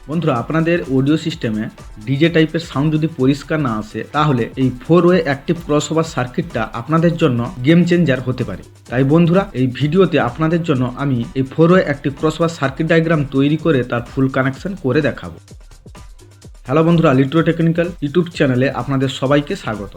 বন্ধুরা, আপনাদের অডিও সিস্টেমে ডিজে টাইপের সাউন্ড যদি পরিষ্কার না আসে, তাহলে এই 4-ওয়ে অ্যাক্টিভ ক্রসওভার সার্কিটটা আপনাদের জন্য গেম চেঞ্জার হতে পারে। তাই বন্ধুরা, এই ভিডিওতে আপনাদের জন্য আমি এই 4-ওয়ে অ্যাক্টিভ ক্রসওভার সার্কিট ডায়াগ্রাম তৈরি করে তার ফুল কানেকশন করে দেখাবো। হ্যালো বন্ধুরা, লিট্রো টেকনিক্যাল ইউটিউব চ্যানেলে আপনাদের সবাইকে স্বাগত।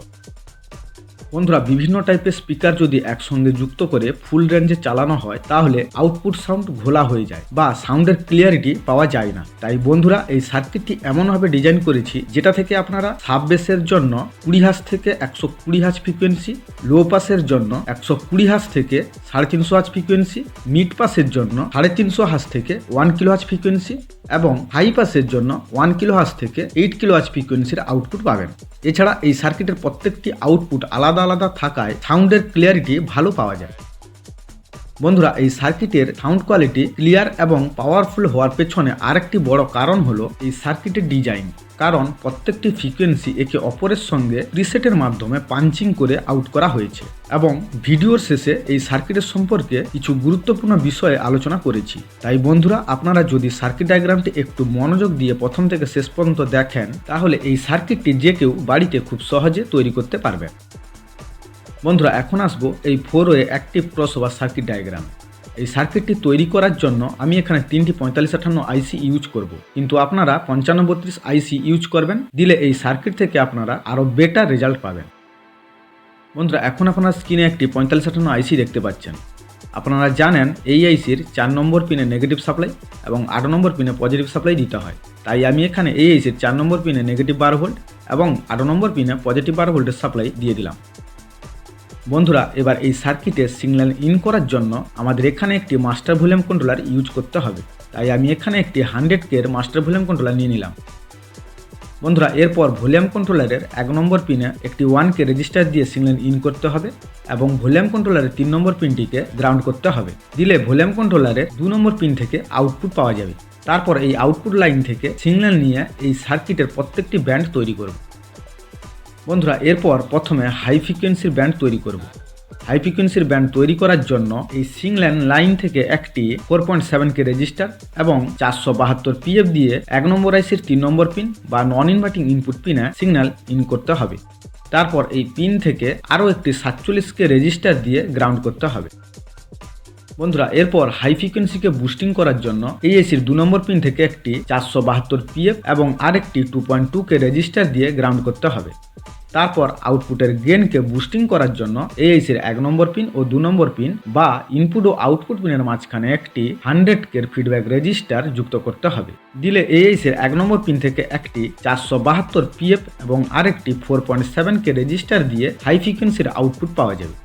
বন্ধুরা, বিভিন্ন টাইপের স্পিকার যদি একসঙ্গে যুক্ত করে ফুল রেঞ্জে চালানো হয়, তাহলে আউটপুট সাউন্ড ঘোলা হয়ে যায় বা সাউন্ডের ক্লিয়ারিটি পাওয়া যায় না। তাই বন্ধুরা, এই সার্কিটটি এমনভাবে ডিজাইন করেছি যেটা থেকে আপনারা সাব বেসের জন্য 20 হার্জ থেকে 120 হার্জ ফ্রিকোয়েন্সি, লো পাসের জন্য 120 হার্জ থেকে 350 হার্জ ফ্রিকোয়েন্সি, মিড পাসের জন্য 350 হার্জ থেকে 1 কিলো হার্জ ফ্রিকোয়েন্সি এবং হাই পাসের জন্য 1 কিলো হার্জ থেকে 8 কিলো হার্জ ফ্রিকোয়েন্সির আউটপুট পাবেন। এছাড়া এই সার্কিটের প্রত্যেকটি আউটপুট আলাদা আলাদা থাকায় সাউন্ডের ক্লিয়ারিটি ভালো পাওয়া যায়। বন্ধুরা, এই সার্কিটের সাউন্ড কোয়ালিটি ক্লিয়ার এবং পাওয়ারফুল হওয়ার পেছনে আরেকটি বড় কারণ হলো এই সার্কিটের ডিজাইন। কারণ প্রত্যেকটি ফ্রিকোয়েন্সি একে অপরের সঙ্গে প্রিসেটের মাধ্যমে পাঞ্চিং করে আউট করা হয়েছে এবং ভিডিওর শেষে এই সার্কিটের সম্পর্কে কিছু গুরুত্বপূর্ণ বিষয়ে আলোচনা করেছি। তাই বন্ধুরা, আপনারা যদি সার্কিট ডায়াগ্রামটি একটু মনোযোগ দিয়ে প্রথম থেকে শেষ পর্যন্ত দেখেন, তাহলে এই সার্কিটটি যে কেউ বাড়িতে খুব সহজে তৈরি করতে পারবে। বন্ধুরা, এখন আসবো এই 4-ওয়ে অ্যাক্টিভ ক্রসওভার সার্কিট ডায়াগ্রাম। এই সার্কিটটি তৈরি করার জন্য আমি এখানে 3টি 4558 আইসি ইউজ করব, কিন্তু আপনারা 5532 আইসি ইউজ করবেন। দিলে এই সার্কিট থেকে আপনারা আরও বেটার রেজাল্ট পাবেন। বন্ধুরা, এখন আপনারা স্ক্রিনে একটি 4558 আইসি দেখতে পাচ্ছেন। আপনারা জানেন এই আইসির 4 নম্বর পিনে নেগেটিভ সাপ্লাই এবং 8 নম্বর পিনে পজিটিভ সাপ্লাই দিতে হয়। তাই আমি এখানে এই আইসির 4 নম্বর পিনে নেগেটিভ 12 ভোল্ট এবং 8 নম্বর পিনে পজিটিভ 12 ভোল্টের সাপ্লাই দিয়ে দিলাম। বন্ধুরা, এবার এই সার্কিটে সিগন্যাল ইন করার জন্য আমাদের এখানে একটি মাস্টার ভলিউম কন্ট্রোলার ইউজ করতে হবে। তাই আমি এখানে একটি 100K এর মাস্টার ভলিউম কন্ট্রোলার নিয়ে নিলাম। বন্ধুরা, এরপর ভলিউম কন্ট্রোলারের 1 নম্বর পিনে একটি 1K রেজিস্টার দিয়ে সিগন্যাল ইন করতে হবে এবং ভলিউম কন্ট্রোলারের 3 নম্বর পিনটিকে গ্রাউন্ড করতে হবে। দিলে ভলিউম কন্ট্রোলারের 2 নম্বর পিন থেকে আউটপুট পাওয়া যাবে। তারপর এই আউটপুট লাইন থেকে সিগন্যাল নিয়ে এই সার্কিটের প্রত্যেকটি ব্যান্ড তৈরি করব। বন্ধুরা, এরপর প্রথমে হাই ফ্রিকোয়েন্সির ব্যান্ড তৈরি করব। হাই ফ্রিকোয়েন্সির ব্যান্ড তৈরি করার জন্য এই সিগন্যাল লাইন থেকে একটি 4.7K রেজিস্টার এবং 472 PF দিয়ে 1 নম্বর আইসির 3 নম্বর পিন বা নন ইনভার্টিং ইনপুট পিনে সিগন্যাল ইন করতে হবে। তারপর এই পিন থেকে আরও একটি 47K রেজিস্টার দিয়ে গ্রাউন্ড করতে হবে। বন্ধুরা, এরপর হাই ফ্রিকোয়েন্সিকে বুস্টিং করার জন্য এই এসির 2 নম্বর পিন থেকে একটি 472 PF এবং আরেকটি 2.2K রেজিস্টার দিয়ে গ্রাউন্ড করতে হবে। তারপর আউটপুটের গেইনকে বুস্টিং করার জন্য এই এসির 1 নম্বর পিন ও 2 নম্বর পিন বা ইনপুট ও আউটপুট পিনের মাঝখানে একটি 100K ফিডব্যাক রেজিস্টার যুক্ত করতে হবে। দিলে এই এসির 1 নম্বর পিন থেকে একটি 472 PF এবং আরেকটি 4.7K রেজিস্টার দিয়ে হাই ফ্রিকোয়েন্সির আউটপুট পাওয়া যাবে।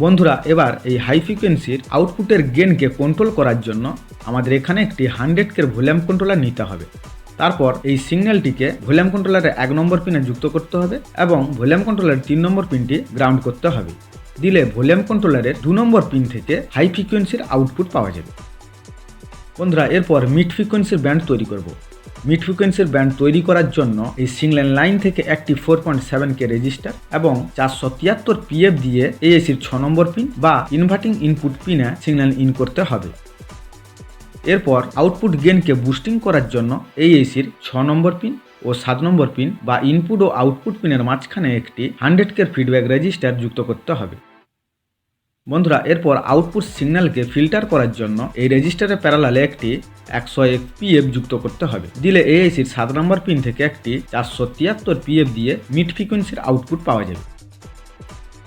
বন্ধুরা, এবার এই হাই ফ্রিকোয়েন্সির আউটপুটের গেইনকে কন্ট্রোল করার জন্য আমাদের এখানে একটি 100K ভলিউম কন্ট্রোলার নিতে হবে। তারপর এই সিগন্যালটিকে ভলিউম কন্ট্রোলারের 1 নম্বর পিনে যুক্ত করতে হবে এবং ভলিউম কন্ট্রোলারের 3 নম্বর পিনটি গ্রাউন্ড করতে হবে। দিলে ভলিউম কন্ট্রোলারের 2 নম্বর পিন থেকে হাই ফ্রিকোয়েন্সির আউটপুট পাওয়া যাবে। বন্ধুরা, এরপর মিড ফ্রিকোয়েন্সির ব্যান্ড তৈরি করব। মিড ফ্রিকোয়েন্সির ব্যান্ড তৈরি করার জন্য এই সিগন্যাল লাইন থেকে একটি 4.7K রেজিস্টার এবং 473 PF দিয়ে এএসির 6 নম্বর পিন বা ইনভার্টিং ইনপুট পিনে সিগন্যাল ইন করতে হবে। এরপর আউটপুট গেইনকে বুস্টিং করার জন্য এই এসির 6 নম্বর পিন ও 7 নম্বর পিন বা ইনপুট ও আউটপুট পিনের মাঝখানে একটি 100K ফিডব্যাক রেজিস্টার যুক্ত করতে হবে। বন্ধুরা, এরপর আউটপুট সিগন্যালকে ফিল্টার করার জন্য এই রেজিস্টারের প্যারালালে একটি 101 PF যুক্ত করতে হবে। দিলে এই এসির 7 নম্বর পিন থেকে একটি 473 PF দিয়ে মিড ফ্রিকোয়েন্সির আউটপুট পাওয়া যাবে।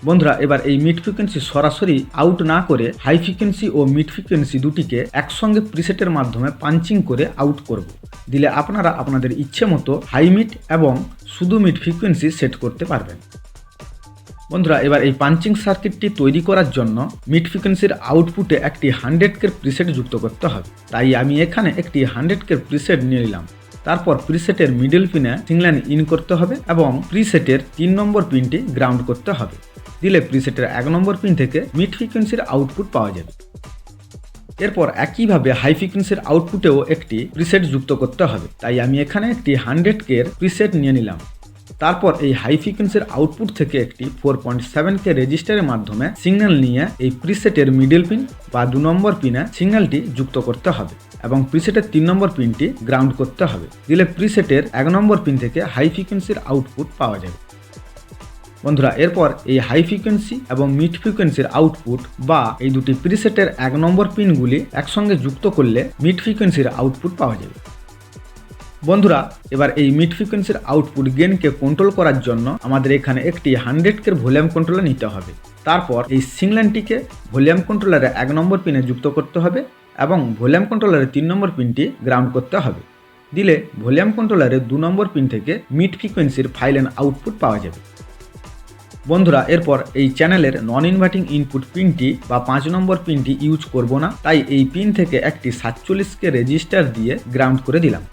বন্ধুরা, এবার এই মিড ফ্রিকোয়েন্সি সরাসরি আউট না করে হাই ফ্রিকোয়েন্সি ও মিড ফ্রিকোয়েন্সি দুটিকে একসঙ্গে প্রিসেটের মাধ্যমে পাঞ্চিং করে আউট করব। দিলে আপনারা আপনাদের ইচ্ছে মতো হাই মিড এবং শুধু মিড ফ্রিকোয়েন্সি সেট করতে পারবেন। বন্ধুরা, এবার এই পাঞ্চিং সার্কিটটি তৈরি করার জন্য মিড ফ্রিকোয়েন্সির আউটপুটে একটি 100K প্রিসেট যুক্ত করতে হবে। তাই আমি এখানে একটি 100K প্রিসেট নিয়ে নিলাম। তারপর প্রিসেটের মিডল পিনে সিগন্যাল ইন করতে হবে এবং প্রিসেটের 3 নম্বর পিনটি গ্রাউন্ড করতে হবে। দিলে প্রিসেটের 1 নম্বর পিন থেকে মিড ফ্রিকোয়েন্সির আউটপুট পাওয়া যাবে। এরপর একইভাবে হাই ফ্রিকোয়েন্সির আউটপুটেও একটি প্রিসেট যুক্ত করতে হবে। তাই আমি এখানে একটি 100K প্রিসেট নিয়ে নিলাম। তারপর এই হাই ফ্রিকোয়েন্সির আউটপুট থেকে একটি 4.7K রেজিস্টারের মাধ্যমে সিগন্যাল নিয়ে এই প্রিসেটের মিডল পিন বা 2 নম্বর পিনে সিগন্যালটি যুক্ত করতে হবে এবং প্রিসেটের 3 নম্বর পিনটি গ্রাউন্ড করতে হবে। দিলে প্রিসেটের 1 নম্বর পিন থেকে হাই ফ্রিকোয়েন্সির আউটপুট পাওয়া যাবে। বন্ধুরা এরপর এই হাই ফ্রিকোয়েন্সি এবং মিড ফ্রিকোয়েন্সির আউটপুট বা এই দুটি প্রিসেটের 1 নম্বর পিনগুলি একসঙ্গে যুক্ত করলে মিড ফ্রিকোয়েন্সির আউটপুট পাওয়া যাবে। বন্ধুরা এবার এই মিড ফ্রিকোয়েন্সির আউটপুট গেইনকে কন্ট্রোল করার জন্য আমাদের এখানে একটি 100K ভলিউম কন্ট্রোলার নিতে হবে। তারপর এই সিগন্যালটিকে ভলিউম কন্ট্রোলারে 1 নম্বর পিনে যুক্ত করতে হবে এবং ভলিউম কন্ট্রোলারের 3 নম্বর পিনটি গ্রাউন্ড করতে হবে। দিলে ভলিউম কন্ট্রোলারের 2 নম্বর পিন থেকে মিড ফ্রিকোয়েন্সির ফাইল অ্যান্ড আউটপুট পাওয়া যাবে। বন্ধুরা এরপর এই চ্যানেলের নন ইনভার্টিং ইনপুট পিনটি বা 5 নম্বর পিনটি ইউজ করব না, তাই এই পিন থেকে একটি 47K রেজিস্টার দিয়ে গ্রাউন্ড করে দিলাম।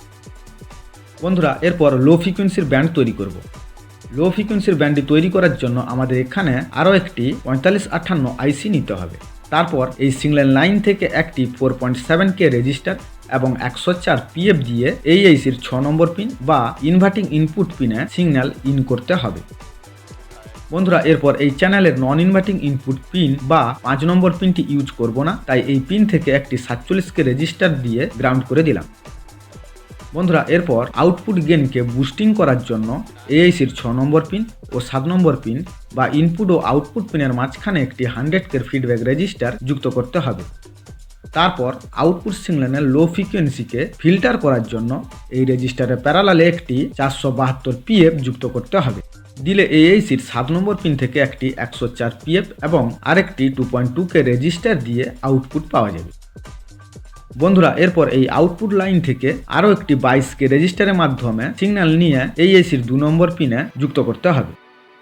বন্ধুরা এরপর লো ফ্রিকোয়েন্সির ব্যান্ড তৈরি করব। লো ফ্রিকোয়েন্সির ব্যান্ডটি তৈরি করার জন্য আমাদের এখানে আরও একটি 4558 আইসি নিতে হবে। তারপর এই সিগন্যাল লাইন থেকে একটি 4.7K রেজিস্টার এবং 104 PF দিয়ে এই আইসির 6 নম্বর পিন বা ইনভার্টিং ইনপুট পিনে সিগন্যাল ইন করতে হবে। বন্ধুরা এরপর এই চ্যানেলের নন ইনভার্টিং ইনপুট পিন বা 5 নম্বর পিনটি ইউজ করব না, তাই এই পিন থেকে একটি 47K রেজিস্টার দিয়ে গ্রাউন্ড করে দিলাম। বন্ধুরা এরপর আউটপুট গেইনকে বুস্টিং করার জন্য এআইসির 6 নম্বর পিন ও 7 নম্বর পিন বা ইনপুট ও আউটপুট পিনের মাঝখানে একটি 100K ফিডব্যাক রেজিস্টার যুক্ত করতে হবে। তারপর আউটপুট সিগন্যালের লো ফ্রিকোয়েন্সিকে ফিল্টার করার জন্য এই রেজিস্টারের প্যারালালে একটি 472 PF যুক্ত করতে হবে। দিলে এআইসির 7 নম্বর পিন থেকে একটি 104 PF এবং আরেকটি 2.2K রেজিস্টার দিয়ে আউটপুট পাওয়া যাবে। বন্ধুরা এরপর এই আউটপুট লাইন থেকে আরও একটি 22K রেজিস্টারের মাধ্যমে সিগন্যাল নিয়ে এআইসির 2 নম্বর পিনে যুক্ত করতে হবে।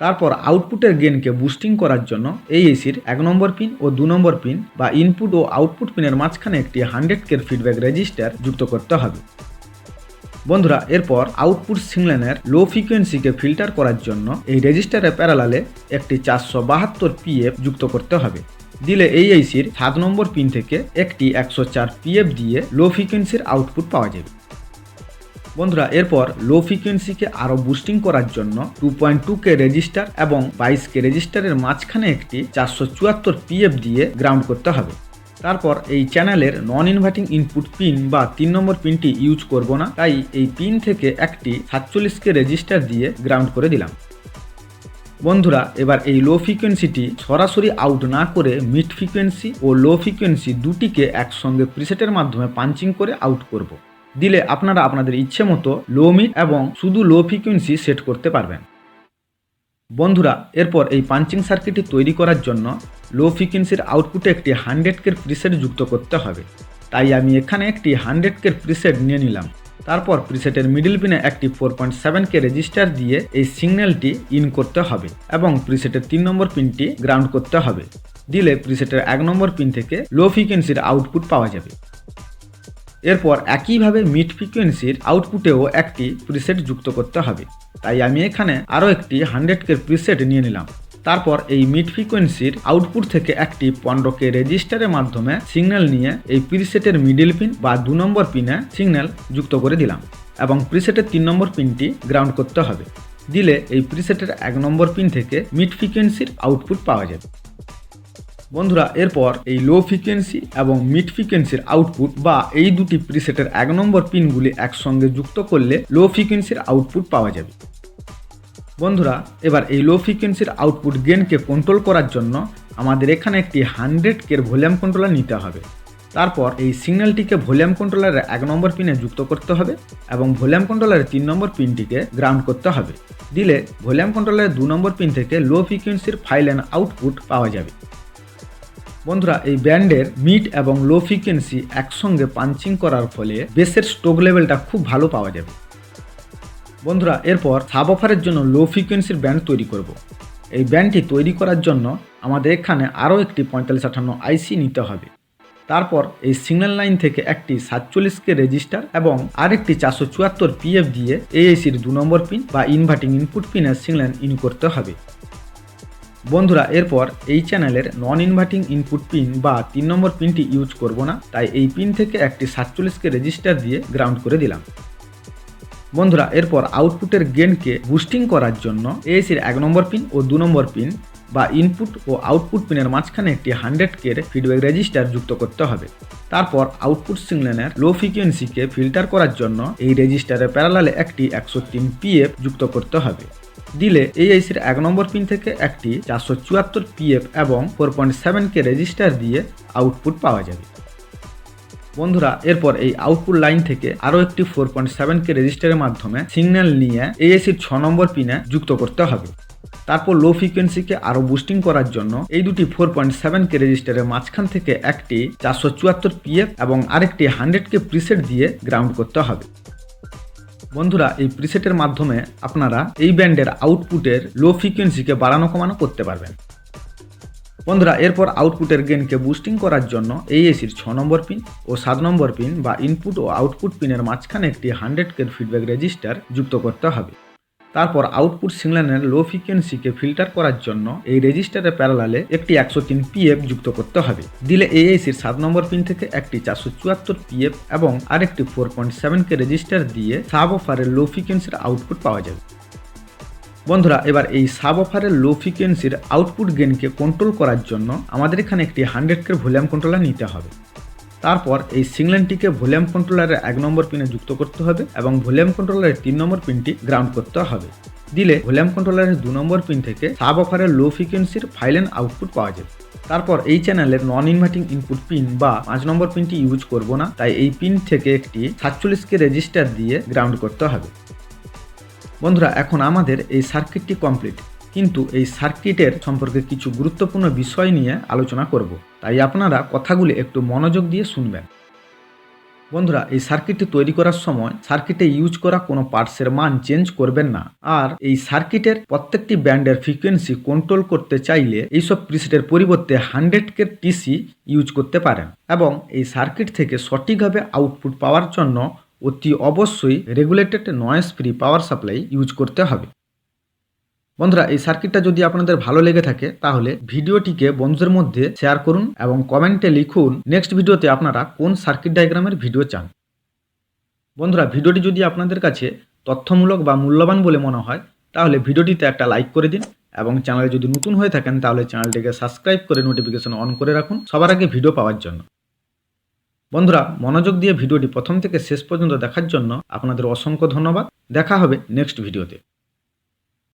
তারপর আউটপুটের গেইনকে বুস্টিং করার জন্য এআইসির 1 নম্বর পিন ও 2 নম্বর পিন বা ইনপুট ও আউটপুট পিনের মাঝখানে একটি 100K ফিডব্যাক রেজিস্টার যুক্ত করতে হবে। বন্ধুরা এরপর আউটপুট সিগন্যালের লো ফ্রিকোয়েন্সিকে ফিল্টার করার জন্য এই রেজিস্টারের প্যারালালে একটি 472 PF যুক্ত করতে হবে। দিলে এআইসির 7 নম্বর পিন থেকে একটি 104 PF দিয়ে লো ফ্রিকোয়েন্সির আউটপুট পাওয়া যাবে। বন্ধুরা এরপর লো ফ্রিকোয়েন্সিকে আরও বুস্টিং করার জন্য 2.2K রেজিস্টার এবং 22K রেজিস্টারের মাঝখানে একটি 474 PF দিয়ে গ্রাউন্ড করতে হবে। তারপর এই চ্যানেলের নন ইনভার্টিং ইনপুট পিন বা 3 নম্বর পিনটি ইউজ করব না, তাই এই পিন থেকে একটি 47K রেজিস্টার দিয়ে গ্রাউন্ড করে দিলাম। বন্ধুরা এবার এই লো ফ্রিকোয়েন্সিটি সরাসরি আউট না করে মিড ফ্রিকোয়েন্সি ও লো ফ্রিকোয়েন্সি দুটিকে একসঙ্গে প্রিসেটের মাধ্যমে পাঞ্চিং করে আউট করব। দিলে আপনারা আপনাদের ইচ্ছে মতো লো মিড এবং শুধু লো ফ্রিকোয়েন্সি সেট করতে পারবেন। বন্ধুরা এরপর এই পাঞ্চিং সার্কিটটি তৈরি করার জন্য লো ফ্রিকোয়েন্সির আউটপুটে একটি 100K প্রিসেট যুক্ত করতে হবে, তাই আমি এখানে একটি 100K প্রিসেট নিয়ে নিলাম। তারপর প্রিসেটের মিডল পিনে একটি 4.7K রেজিস্টার দিয়ে এই সিগন্যালটি ইন করতে হবে এবং প্রিসেটের 3 নম্বর পিনটি গ্রাউন্ড করতে হবে। দিলে প্রিসেটের 1 নম্বর পিন থেকে লো ফ্রিকোয়েন্সির আউটপুট পাওয়া যাবে। এরপর একইভাবে মিড ফ্রিকোয়েন্সির আউটপুটেও একটি প্রিসেট যুক্ত করতে হবে, তাই আমি এখানে আরও একটি 100K প্রিসেট নিয়ে নিলাম। তারপর এই মিড ফ্রিকোয়েন্সির আউটপুট থেকে একটি 15K রেজিস্টারের মাধ্যমে সিগন্যাল নিয়ে এই প্রিসেটের মিডল পিন বা 2 নম্বর পিনে সিগন্যাল যুক্ত করে দিলাম এবং প্রিসেটের 3 নম্বর পিনটি গ্রাউন্ড করতে হবে। দিলে এই প্রিসেটের 1 নম্বর পিন থেকে মিড ফ্রিকোয়েন্সির আউটপুট পাওয়া যাবে। বন্ধুরা এরপর এই লো ফ্রিকোয়েন্সি এবং মিড ফ্রিকোয়েন্সির আউটপুট বা এই দুটি প্রিসেটের 1 নম্বর পিনগুলি একসঙ্গে যুক্ত করলে লো ফ্রিকোয়েন্সির আউটপুট পাওয়া যাবে। বন্ধুরা এবার এই লো ফ্রিকোয়েন্সির আউটপুট গেইনকে কন্ট্রোল করার জন্য আমাদের এখানে একটি 100K ভলিউম কন্ট্রোলার নিতে হবে। তারপর এই সিগন্যালটিকে ভলিউম কন্ট্রোলারের 1 নম্বর পিনে যুক্ত করতে হবে এবং ভলিউম কন্ট্রোলারের 3 নম্বর পিনটিকে গ্রাউন্ড করতে হবে। দিলে ভলিউম কন্ট্রোলারের 2 নম্বর পিন থেকে লো ফ্রিকোয়েন্সির ফাইল অ্যান্ড আউটপুট পাওয়া যাবে। বন্ধুরা এই ব্যান্ডের মিড এবং লো ফ্রিকোয়েন্সি একসঙ্গে পাঞ্চিং করার ফলে বেসের স্ট্রোক লেভেলটা খুব ভালো পাওয়া যাবে। বন্ধুরা এরপর সাবওয়ুফারের জন্য লো ফ্রিকোয়েন্সির ব্যান্ড তৈরি করব। এই ব্যান্ডটি তৈরি করার জন্য আমাদের এখানে আরও একটি 4558 আইসি নিতে হবে। তারপর এই সিগন্যাল লাইন থেকে একটি 47K রেজিস্টার এবং আরেকটি 474 PF দিয়ে এআইসির 2 নম্বর পিন বা ইনভার্টিং ইনপুট পিনের সিগন্যাল ইন করতে হবে। বন্ধুরা এরপর এই চ্যানেলের নন ইনভার্টিং ইনপুট পিন বা 3 নম্বর পিনটি ইউজ করব না, তাই এই পিন থেকে একটি 47K রেজিস্টার দিয়ে গ্রাউন্ড করে দিলাম। বন্ধুরা এরপর আউটপুটের গেনকে বুস্টিং করার জন্য এএসির 1 নম্বর পিন ও 2 নম্বর পিন বা ইনপুট ও আউটপুট পিনের মাঝখানে একটি 100K ফিডব্যাক রেজিস্টার যুক্ত করতে হবে। তারপর আউটপুট সিগন্যালের লো ফ্রিকোয়েন্সিকে ফিল্টার করার জন্য এই রেজিস্টারের প্যারালালে একটি 103 PF যুক্ত করতে হবে। দিলে এই আইসির 1 নম্বর পিন থেকে একটি 474 PF এবং 4.7K রেজিস্টার দিয়ে আউটপুট পাওয়া যাবে। বন্ধুরা এরপর এই আউটপুট লাইন থেকে আরও একটি 4.7K রেজিস্টারের মাধ্যমে সিগন্যাল নিয়ে এএসির 6 নম্বর পিনে যুক্ত করতে হবে। তারপর লো ফ্রিকোয়েন্সিকে আরও বুস্টিং করার জন্য এই দুটি 4.7K রেজিস্টারের মাঝখান থেকে একটি 474 PF এবং আরেকটি 100K প্রিসেট দিয়ে গ্রাউন্ড করতে হবে। বন্ধুরা এই প্রিসেটের মাধ্যমে আপনারা এই ব্যান্ডের আউটপুটের লো ফ্রিকোয়েন্সিকে বাড়ানো কমানো করতে পারবেন। বন্ধুরা এরপর আউটপুটের গেনকে বুস্টিং করার জন্য এই এসির 6 নম্বর পিন ও 7 নম্বর পিন বা ইনপুট ও আউটপুট পিনের মাঝখানে একটি 100K ফিডব্যাক রেজিস্টার যুক্ত করতে হবে। তারপর আউটপুট সিগন্যালের লো ফ্রিকোয়েন্সিকে ফিল্টার করার জন্য এই রেজিস্টারের প্যারালালে একটি 103 PF যুক্ত করতে হবে। দিলে এএসির 7 নম্বর পিন থেকে একটি 474 PF এবং আরেকটি 4.7K রেজিস্টার দিয়ে সাব অফারের লো ফ্রিকোয়েন্সির আউটপুট পাওয়া যাবে। বন্ধুরা এবার এই সাব অফারের লো ফ্রিকোয়েন্সির আউটপুট গেনকে কন্ট্রোল করার জন্য আমাদের এখানে একটি 100K ভলিউম কন্ট্রোলার নিতে হবে। তারপর এই সিগন্যালটিকে ভলিউম কন্ট্রোলারের 1 নম্বর পিনে যুক্ত করতে হবে এবং ভলিউম কন্ট্রোলারের 3 নম্বর পিনটি গ্রাউন্ড করতে হবে। দিলে ভলিউম কন্ট্রোলারের 2 নম্বর পিন থেকে সাব অফারের লো ফ্রিকোয়েন্সির ফাইল অ্যান্ড আউটপুট পাওয়া যাবে। তারপর এই চ্যানেলের নন ইনভার্টিং ইনপুট পিন বা 5 নম্বর পিনটি ইউজ করব না, তাই এই পিন থেকে একটি 47K রেজিস্টার দিয়ে গ্রাউন্ড করতে হবে। বন্ধুরা এখন আমাদের এই সার্কিটটি কমপ্লিট, কিন্তু এই সার্কিটের সম্পর্কে কিছু গুরুত্বপূর্ণ বিষয় নিয়ে আলোচনা করব, তাই আপনারা কথাগুলি একটু মনোযোগ দিয়ে শুনবেন। বন্ধুরা এই সার্কিটটি তৈরি করার সময় সার্কিটে ইউজ করা কোনো পার্টসের মান চেঞ্জ করবেন না। আর এই সার্কিটের প্রত্যেকটি ব্যান্ডের ফ্রিকোয়েন্সি কন্ট্রোল করতে চাইলে এইসব প্রিসেটের পরিবর্তে 100K টিসি ইউজ করতে পারেন এবং এই সার্কিট থেকে সঠিকভাবে আউটপুট পাওয়ার জন্য অতি অবশ্যই regulated noise free power supply use করতে হবে। বন্ধুরা এই সার্কিটটা যদি আপনাদের ভালো লেগে থাকে তাহলে ভিডিওটিকে বন্ধুদের মধ্যে শেয়ার করুন এবং কমেন্টে লিখুন নেক্সট ভিডিওতে আপনারা কোন সার্কিট ডায়াগ্রামের ভিডিও চান। বন্ধুরা ভিডিওটি যদি আপনাদের কাছে তথ্যমূলক বা মূল্যবান বলে মনে হয় তাহলে ভিডিওটিতে একটা লাইক করে দিন এবং চ্যানেলে যদি নতুন হয়ে থাকেন তাহলে চ্যানেলটিকে সাবস্ক্রাইব করে নোটিফিকেশন অন করে রাখুন সবার আগে ভিডিও পাওয়ার জন্য। বন্ধুরা মনোযোগ দিয়ে ভিডিওটি প্রথম থেকে শেষ পর্যন্ত দেখার জন্য আপনাদের অসংখ্য ধন্যবাদ। দেখা হবে নেক্সট ভিডিওতে।